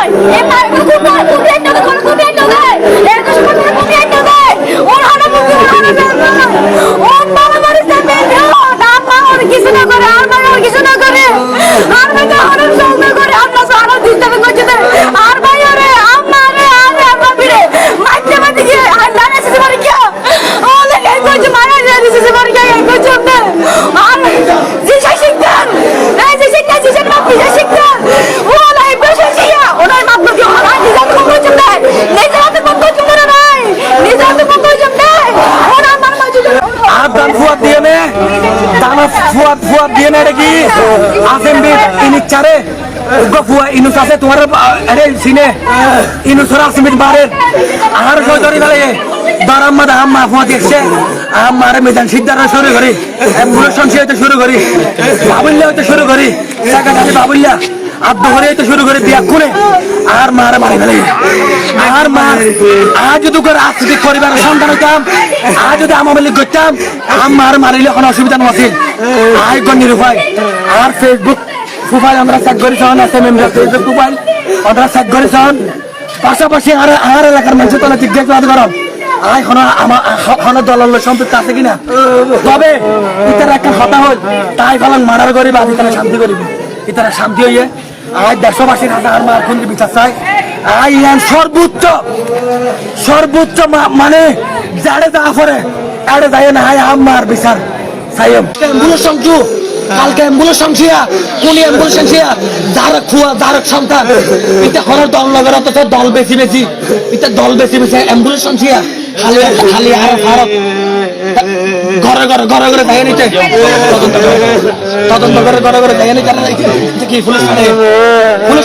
দেয় এই মারগুলো খুব একটা দেয় এর তো সব খুব একটা দেয় ওর হানা মুখে ও বাবা মারিতে মেয়ে নাম মা ওর কিছু না করে আর মা ওর কিছু না করে আর মা তো হানা সঙ্গে করে আমরা সারা দিন তবে করতে আর ভাই আরে আম্মা রে আরে আম্মা বিরে মাঝে গিয়ে আল্লাহ এসে মারি কি ও লেগে কইছে মারা যায় এসে মারি কি কইছে আর জিসা শিকদার এই যে জিসা না জিসা শিকদার ও লাই বসে ছিয়া ওনার মাত্র কি হারা নিজে তো কইছে না নিজে হাতে কোন কইছে না নাই নিজে হাতে কোন কইছে না ওরা আমার মাঝে আর দান ফুয়াদ দিয়ে নে দানা ফুয়াদ দিয়ে নে কি আসেমবি ইনিচারে গফুয়া ইনুস আছে তোমার আরে সিনে ইনুসরা আসমিত বারে আর কই ধরি গলে দারাম্মা আম্মা ফুয়াদ দেখছে আমারে মেদান সিদ্ধারা শুরু করি অ্যাম্বুলেন্স হইতে শুরু করি বাবুল্লা হইতে শুরু করি সাকাটালি বাবুল্লা আর দহরে হইতে শুরু করে বিয়া করে আর মারে মারি ফেলে আর মা আজ যদি করে রাজনৈতিক পরিবারের সন্তান হইতাম আজ যদি আমার বলি করতাম আমার মারিলে কোনো অসুবিধা নছিল আই গণির উপায় আর ফেসবুক প্রোফাইল আমরা চেক করেছেন আছে মেম্বার ফেসবুক প্রোফাইল আমরা চেক করেছেন পাশাপাশি আর এলাকার মানুষের তলে জিজ্ঞাসা করেন আই আমার দলের সম্পৃক্ত আছে কিনা তবে ইতার একটা কথা হল তাই ফেলান মারার করি বা ইতারা শান্তি করিব ইতারা শান্তি হইয়ে আই দেশবাসীর কাছে আর মার খুন বিচার চাই আই সর্বোচ্চ মানে যারে যা করে আরে যায় না আই আমার বিচার সাইম অ্যাম্বুলেন্স সংযু কালকে অ্যাম্বুলেন্স সংশিয়া কোন অ্যাম্বুলেন্স সংশিয়া যারা খুয়া যারা সন্তান এটা হরার দল নগর অথচ দল বেশি এটা দল বেশি অ্যাম্বুলেন্স সংশিয়া খালি আর ভারত ঘরে দেয় নিতে তদন্ত ঘরে দেয় নিতে কি পুলিশ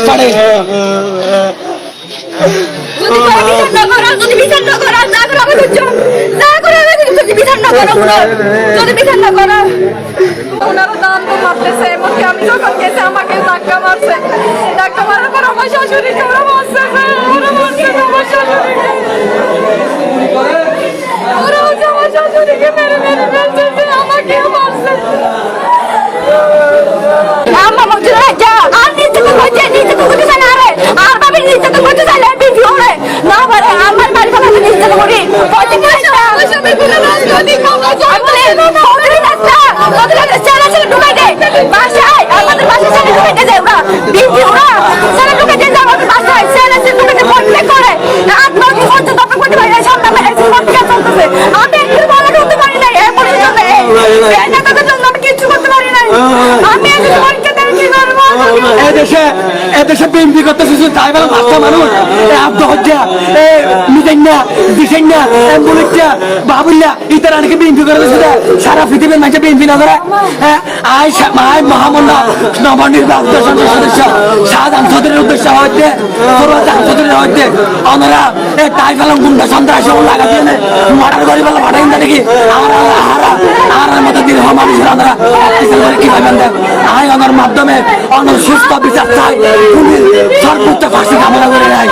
ছাড়ে যদি বিচার না করা যা করে আমি বুঝছো যা করে আমি যদি বিচার না করা যদি বিচার না করা ওনারা দাম তো মারতেছে এমনকি আমি যখন গেছি আমাকে ধাক্কা মারার পর আমার শাশুড়িকে ওরা মারছে আমার শাশুড়িকে ওরা হচ্ছে আমার শাশুড়িকে মেরে ফেলছে আমাকেও মারছে আমার মধ্যে রাজা আর নিচে তো কইতে চাই না রে আর ভাবি নিচে তো কইতে চাই না ভিডিও রে না পারে আমার বাড়ি ফেলা নিচে তো করি কইতে চাই না ওই সব বিনা রাজনীতি মামলা জমলে ওদের রাস্তা ওদের চালা চালা ঢুকাই দে বাসায় আমাদের বাসায় চালা ঢুকাই দে ওরা ভিডিও ওরা চালা ঢুকাই দে আমাদের বাসায় চালা চালা ঢুকাই দে বলতে করে রাত নয় হচ্ছে তবে কইতে পারি না সামনে এসে করতে চলতেছে আমি একটু বলা করতে পারি না এই পর্যন্ত এই নেতাদের জন্য আমি কিছু করতে পারি না আমি একটু বলতে কি করব এদেশে বিএনপি করতেছে তাই বলে বাচ্চা মানুষ আব্দ হজ্জা মিজাইনা দিশাইনা অ্যাম্বুলেন্সা বাবুল্লা ইতারা নাকি বিএনপি করে দিচ্ছে সারা পৃথিবীর মানুষ বিএনপি না করে আই মহামন্ডা নবনির্বাচিত সংসদ সদস্য শাহজাহান চৌধুরীর উদ্দেশ্য হইতে চৌধুরীর হইতে ওনারা তাই ফেলাম গুন্ডা সন্ত্রাস লাগা দিয়ে মার্ডার করি বলে মাঠাই না নাকি আর মতো দীর্ঘ মানুষের ওনারা কি ভাবেন দেন আই ওনার মাধ্যমে অনেক সুস্থ বিচার চাই সর্বোচ্চ ফাঁসি কামনা করে নেয়।